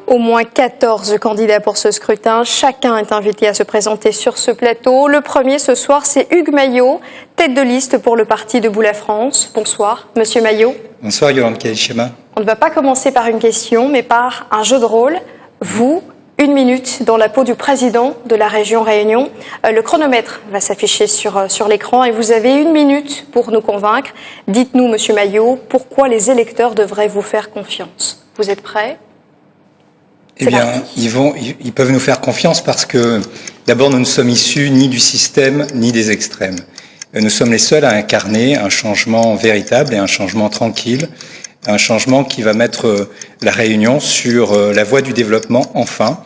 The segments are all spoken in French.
Au moins 14 candidats pour ce scrutin. Chacun est invité à se présenter sur ce plateau. Le premier ce soir, c'est Hugues Maillot, tête de liste pour le parti Debout la France. Bonsoir, Monsieur Maillot. Bonsoir, Yolande Kaïchema. On ne va pas commencer par une question, mais par un jeu de rôle. Vous, 1 minute dans la peau du président de la région Réunion. Le chronomètre va s'afficher sur l'écran et vous avez 1 minute pour nous convaincre. Dites-nous, Monsieur Maillot, pourquoi les électeurs devraient vous faire confiance. Vous êtes prêts ? Eh bien, ils peuvent nous faire confiance parce que, d'abord, nous ne sommes issus ni du système ni des extrêmes. Nous sommes les seuls à incarner un changement véritable et un changement tranquille, un changement qui va mettre la Réunion sur la voie du développement, enfin,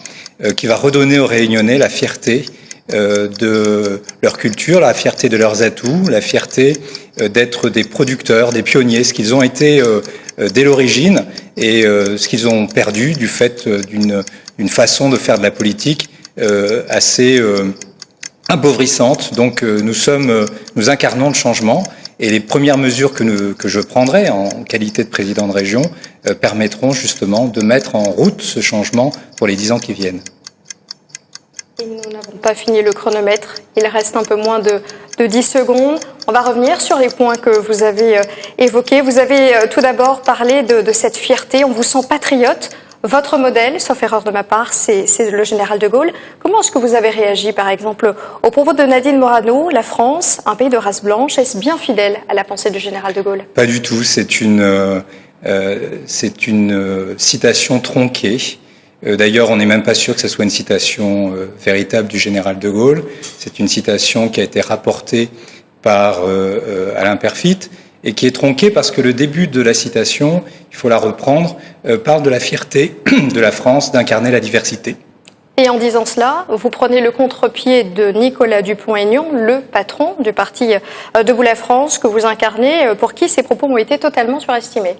qui va redonner aux Réunionnais la fierté de leur culture, la fierté de leurs atouts, la fierté d'être des producteurs, des pionniers, ce qu'ils ont été dès l'origine et ce qu'ils ont perdu du fait d'une façon de faire de la politique assez appauvrissante. Donc nous incarnons le changement et les premières mesures que je prendrai en qualité de président de région permettront justement de mettre en route ce changement pour les 10 ans qui viennent. Et nous n'avons pas fini le chronomètre. Il reste un peu moins de 10 secondes. On va revenir sur les points que vous avez évoqués. Vous avez tout d'abord parlé de cette fierté. On vous sent patriote. Votre modèle, sauf erreur de ma part, c'est le général de Gaulle. Comment est-ce que vous avez réagi, par exemple, au propos de Nadine Morano, la France, un pays de race blanche, est-ce bien fidèle à la pensée du général de Gaulle ? Pas du tout. C'est une citation tronquée. D'ailleurs, on n'est même pas sûr que ce soit une citation véritable du général de Gaulle. C'est une citation qui a été rapportée par Alain Perfit et qui est tronquée parce que le début de la citation, il faut la reprendre, parle de la fierté de la France d'incarner la diversité. Et en disant cela, vous prenez le contre-pied de Nicolas Dupont-Aignan, le patron du parti Debout la France que vous incarnez, pour qui ces propos ont été totalement surestimés.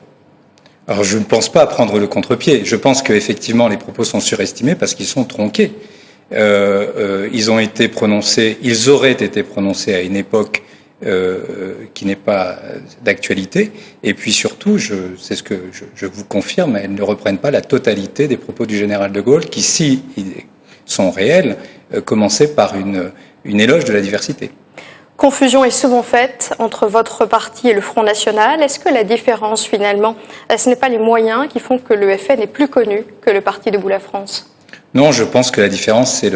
Alors je ne pense pas prendre le contre-pied. Je pense qu'effectivement les propos sont surestimés parce qu'ils sont tronqués. Ils auraient été prononcés à une époque qui n'est pas d'actualité. Et puis surtout, c'est ce que je vous confirme, elles ne reprennent pas la totalité des propos du général de Gaulle qui, si ils sont réels, commençaient par une éloge de la diversité. Confusion est souvent faite entre votre parti et le Front National. Est-ce que la différence, finalement, ce n'est pas les moyens qui font que le FN est plus connu que le parti Debout la France ? Non, je pense que la différence, c'est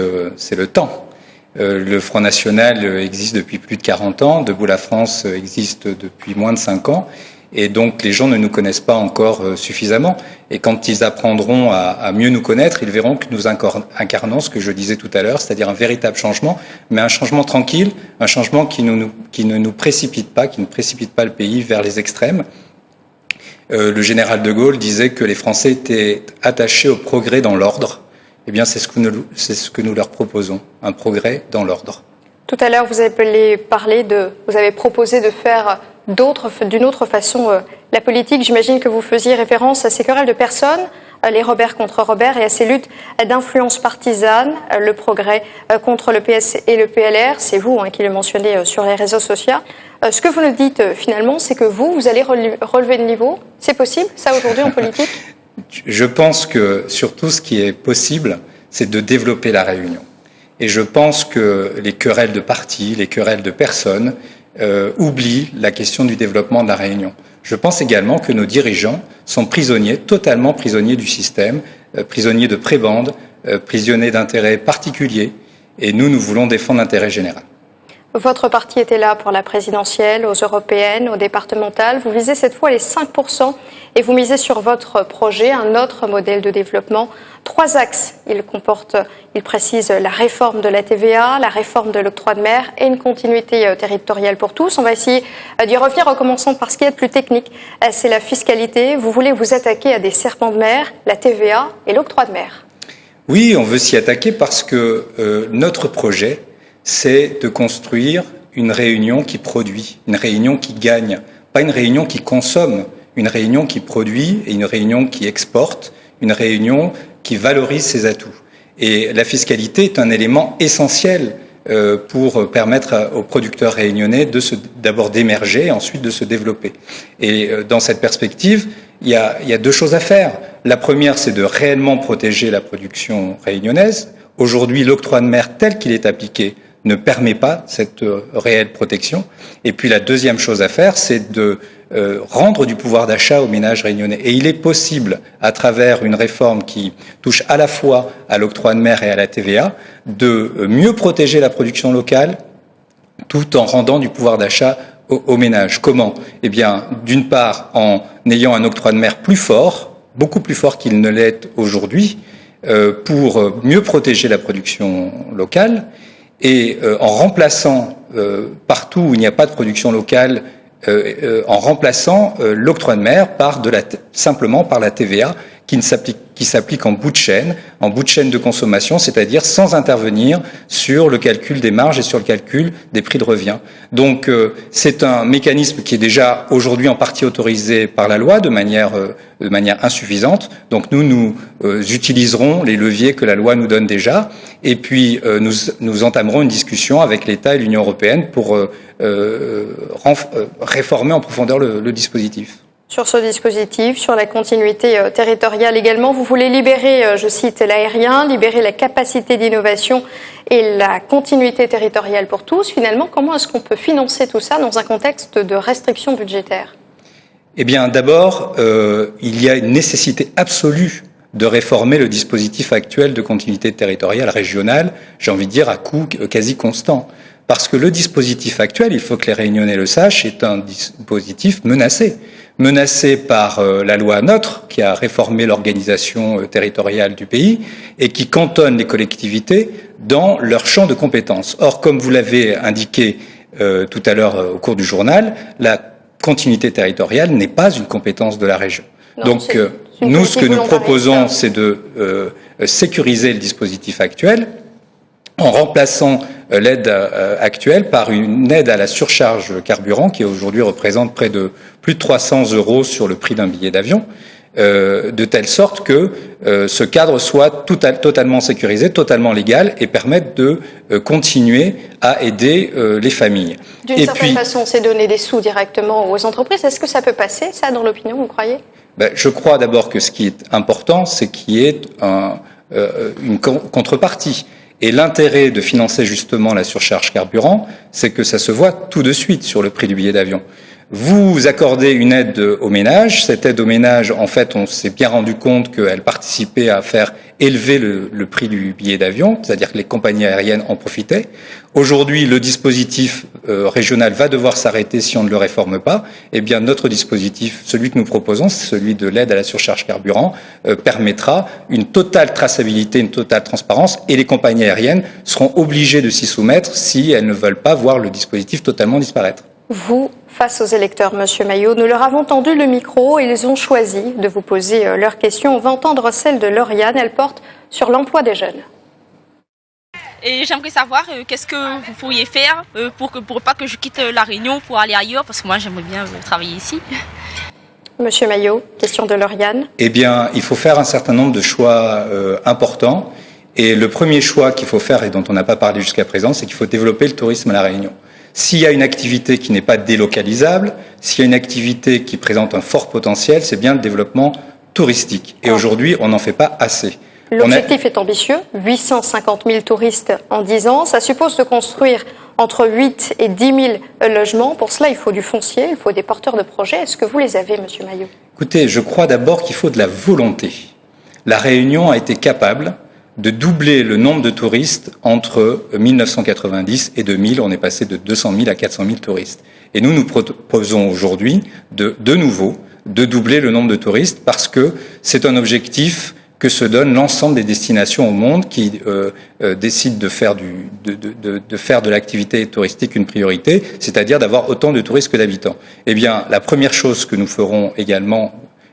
le temps. Le Front National existe depuis plus de 40 ans, Debout la France existe depuis moins de 5 ans, et donc les gens ne nous connaissent pas encore suffisamment. Et quand ils apprendront à mieux nous connaître, ils verront que nous incarnons ce que je disais tout à l'heure, c'est-à-dire un véritable changement, mais un changement tranquille, un changement qui ne nous précipite pas, qui ne précipite pas le pays vers les extrêmes. Le général de Gaulle disait que les Français étaient attachés au progrès dans l'ordre. Eh bien, c'est ce que nous leur proposons, un progrès dans l'ordre. Tout à l'heure, vous avez proposé de faire d'une autre façon la politique. J'imagine que vous faisiez référence à ces querelles de personnes, les Robert contre Robert, et à ces luttes d'influence partisane, le progrès contre le PS et le PLR. C'est vous qui le mentionnez sur les réseaux sociaux. Ce que vous nous dites finalement, c'est que vous allez relever le niveau. C'est possible, ça, aujourd'hui, en politique ? Je pense que surtout ce qui est possible, c'est de développer la Réunion. Et je pense que les querelles de partis, les querelles de personnes oublient la question du développement de la Réunion. Je pense également que nos dirigeants sont prisonniers, totalement prisonniers du système, prisonniers de prébendes, prisonniers d'intérêts particuliers. Et nous voulons défendre l'intérêt général. Votre parti était là pour la présidentielle, aux européennes, aux départementales. Vous visez cette fois les 5% et vous misez sur votre projet un autre modèle de développement. 3 axes. Il précise la réforme de la TVA, la réforme de l'octroi de mer et une continuité territoriale pour tous. On va essayer d'y revenir en commençant par ce qui est plus technique. C'est la fiscalité. Vous voulez vous attaquer à des serpents de mer, la TVA et l'octroi de mer. Oui, on veut s'y attaquer parce que notre projet, c'est de construire une Réunion qui produit, une Réunion qui gagne, pas une Réunion qui consomme, une Réunion qui produit et une Réunion qui exporte, une Réunion qui valorise ses atouts. Et la fiscalité est un élément essentiel pour permettre aux producteurs réunionnais d'abord d'émerger et ensuite de se développer. Et dans cette perspective, il y a 2 choses à faire. La première, c'est de réellement protéger la production réunionnaise. Aujourd'hui, l'octroi de mer tel qu'il est appliqué ne permet pas cette réelle protection. Et puis la deuxième chose à faire, c'est de rendre du pouvoir d'achat aux ménages réunionnais. Et il est possible, à travers une réforme qui touche à la fois à l'octroi de mer et à la TVA, de mieux protéger la production locale tout en rendant du pouvoir d'achat aux ménages. Comment ? Eh bien, d'une part, en ayant un octroi de mer plus fort, beaucoup plus fort qu'il ne l'est aujourd'hui, pour mieux protéger la production locale, et en remplaçant partout où il n'y a pas de production locale, en remplaçant l'octroi de mer simplement par la TVA qui s'applique en bout de chaîne de consommation, c'est-à-dire sans intervenir sur le calcul des marges et sur le calcul des prix de revient. Donc c'est un mécanisme qui est déjà aujourd'hui en partie autorisé par la loi de manière insuffisante. Donc nous utiliserons les leviers que la loi nous donne déjà, et puis nous entamerons une discussion avec l'État et l'Union européenne pour réformer en profondeur le dispositif. Sur ce dispositif, sur la continuité territoriale également, vous voulez libérer, je cite, l'aérien, libérer la capacité d'innovation et la continuité territoriale pour tous. Finalement, comment est-ce qu'on peut financer tout ça dans un contexte de restrictions budgétaires ? Eh bien, d'abord, il y a une nécessité absolue de réformer le dispositif actuel de continuité territoriale régionale, j'ai envie de dire à coût quasi constant. Parce que le dispositif actuel, il faut que les Réunionnais le sachent, est un dispositif menacé par la loi NOTRe, qui a réformé l'organisation territoriale du pays et qui cantonne les collectivités dans leur champ de compétences. Or, comme vous l'avez indiqué tout à l'heure au cours du journal, la continuité territoriale n'est pas une compétence de la région. Non, donc, nous, ce que nous proposons, c'est de sécuriser le dispositif actuel en remplaçant l'aide actuelle par une aide à la surcharge carburant qui aujourd'hui représente plus de 300 € sur le prix d'un billet d'avion, de telle sorte que ce cadre soit totalement sécurisé, totalement légal et permette de continuer à aider les familles. D'une certaine façon, c'est donner des sous directement aux entreprises. Est-ce que ça peut passer, ça, dans l'opinion, vous croyez ? Je crois d'abord que ce qui est important, c'est qu'il y ait une contrepartie. Et l'intérêt de financer justement la surcharge carburant, c'est que ça se voit tout de suite sur le prix du billet d'avion. Vous accordez une aide aux ménages. Cette aide aux ménages, en fait, on s'est bien rendu compte qu'elle participait à faire élever le prix du billet d'avion, c'est-à-dire que les compagnies aériennes en profitaient. Aujourd'hui, le dispositif régional va devoir s'arrêter si on ne le réforme pas. Eh bien, notre dispositif, celui que nous proposons, celui de l'aide à la surcharge carburant, permettra une totale traçabilité, une totale transparence, et les compagnies aériennes seront obligées de s'y soumettre si elles ne veulent pas voir le dispositif totalement disparaître. Vous, face aux électeurs, Monsieur Maillot, nous leur avons tendu le micro et ils ont choisi de vous poser leurs questions. On va entendre celle de Lauriane, elle porte sur l'emploi des jeunes. Et j'aimerais savoir qu'est-ce que vous pourriez faire pour pas que je quitte la Réunion pour aller ailleurs, parce que moi j'aimerais bien travailler ici. Monsieur Maillot, question de Lauriane. Eh bien, il faut faire un certain nombre de choix importants. Et le premier choix qu'il faut faire, et dont on n'a pas parlé jusqu'à présent, c'est qu'il faut développer le tourisme à la Réunion. S'il y a une activité qui n'est pas délocalisable, s'il y a une activité qui présente un fort potentiel, c'est bien le développement touristique. Et aujourd'hui, on n'en fait pas assez. L'objectif est ambitieux, 850 000 touristes en 10 ans. Ça suppose de construire entre 8 et 10 000 logements. Pour cela, il faut du foncier, il faut des porteurs de projets. Est-ce que vous les avez, Monsieur Maillot ? Écoutez, je crois d'abord qu'il faut de la volonté. La Réunion a été capable de doubler le nombre de touristes entre 1990 et 2000. On est passé de 200 000 à 400 000 touristes. Et nous proposons aujourd'hui de nouveau de doubler le nombre de touristes parce que c'est un objectif que se donne l'ensemble des destinations au monde qui décident de faire de l'activité touristique une priorité, c'est-à-dire d'avoir autant de touristes que d'habitants. Eh bien,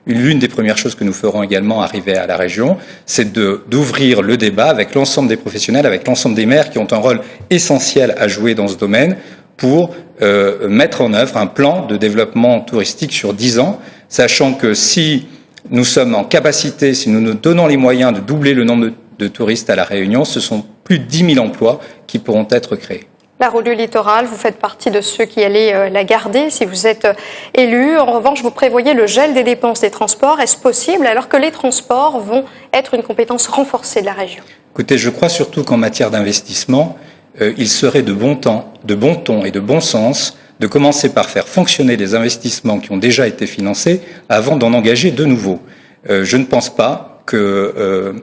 l'une des premières choses que nous ferons également arriver à la région, c'est d'ouvrir le débat avec l'ensemble des professionnels, avec l'ensemble des maires qui ont un rôle essentiel à jouer dans ce domaine pour mettre en œuvre un plan de développement touristique sur 10 ans, sachant que si nous sommes en capacité, si nous nous donnons les moyens de doubler le nombre de touristes à La Réunion, ce sont plus de 10 000 emplois qui pourront être créés. La route du littoral, vous faites partie de ceux qui allaient la garder si vous êtes élu. En revanche, vous prévoyez le gel des dépenses des transports. Est-ce possible alors que les transports vont être une compétence renforcée de la région? Écoutez, je crois surtout qu'en matière d'investissement, il serait de bon ton et de bon sens de commencer par faire fonctionner les investissements qui ont déjà été financés avant d'en engager de nouveaux. Je ne pense pas que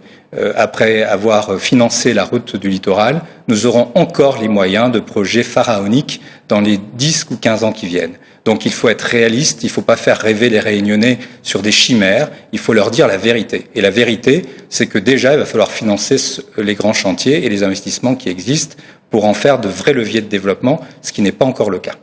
après avoir financé la route du littoral, nous aurons encore les moyens de projets pharaoniques dans les 10 ou 15 ans qui viennent. Donc il faut être réaliste, il ne faut pas faire rêver les Réunionnais sur des chimères, il faut leur dire la vérité. Et la vérité, c'est que déjà, il va falloir financer les grands chantiers et les investissements qui existent pour en faire de vrais leviers de développement, ce qui n'est pas encore le cas.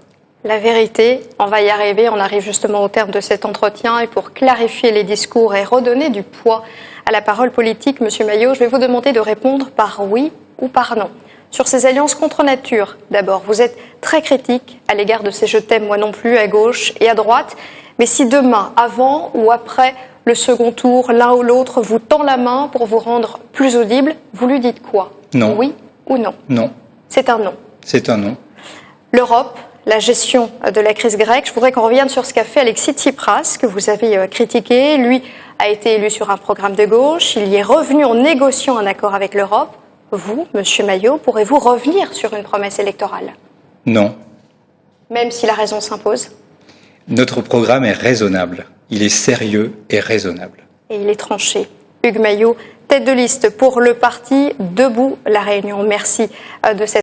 La vérité, on va y arriver, on arrive justement au terme de cet entretien et pour clarifier les discours et redonner du poids à la parole politique, Monsieur Maillot, je vais vous demander de répondre par oui ou par non. Sur ces alliances contre nature, d'abord, vous êtes très critique à l'égard de ces je t'aime moi non plus à gauche et à droite, mais si demain, avant ou après le second tour, l'un ou l'autre vous tend la main pour vous rendre plus audible, vous lui dites quoi? Non. Oui ou non? Non. C'est un non. C'est un non. L'Europe, la gestion de la crise grecque. Je voudrais qu'on revienne sur ce qu'a fait Alexis Tsipras, que vous avez critiqué. Lui a été élu sur un programme de gauche. Il y est revenu en négociant un accord avec l'Europe. Vous, Monsieur Maillot, pourrez-vous revenir sur une promesse électorale? Non. Même si la raison s'impose? Notre programme est raisonnable. Il est sérieux et raisonnable. Et il est tranché. Hugues Maillot, tête de liste pour le parti Debout La Réunion. Merci de cette